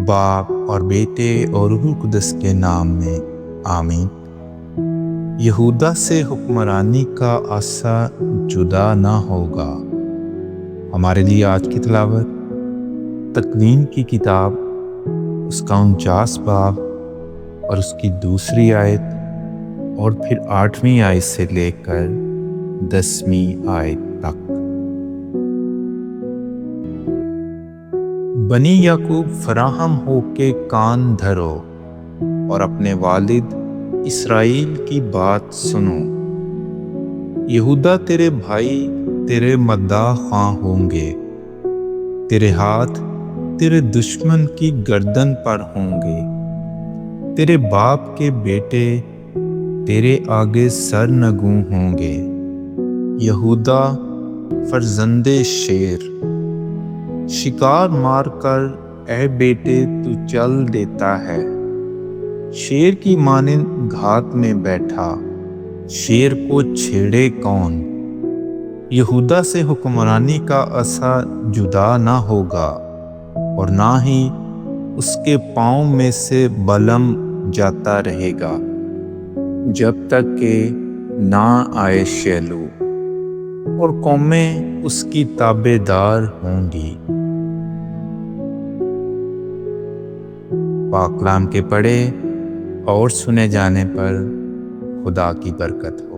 باپ اور بیٹے اور روح القدس کے نام میں آمین۔ یہودا سے حکمرانی کا عصا جدا نہ ہوگا۔ ہمارے لیے آج کی تلاوت تکوین کی کتاب اس کا 49 باب اور اس کی 2 آیت اور پھر 8ویں آیت سے لے کر 10ویں آیت تک۔ بنی یعقوب فراہم ہو کے کان دھرو اور اپنے والد اسرائیل کی بات سنو۔ یہودا تیرے بھائی تیرے مداح خواہ ہوں گے، تیرے ہاتھ تیرے دشمن کی گردن پر ہوں گے، تیرے باپ کے بیٹے تیرے آگے سرنگوں ہوں گے۔ یہودا فرزند شیر، شکار مار کر اے بیٹے تو چل دیتا ہے، شیر کی مانند گھات میں بیٹھا، شیر کو چھیڑے کون؟ یہودا سے حکمرانی کا عصا جدا نہ ہوگا اور نہ ہی اس کے پاؤں میں سے بلم جاتا رہے گا، جب تک کہ نہ آئے شیلو اور قومیں اس کی تابع دار ہوں گی۔ پاک کلام کے پڑھے اور سنے جانے پر خدا کی برکت ہو۔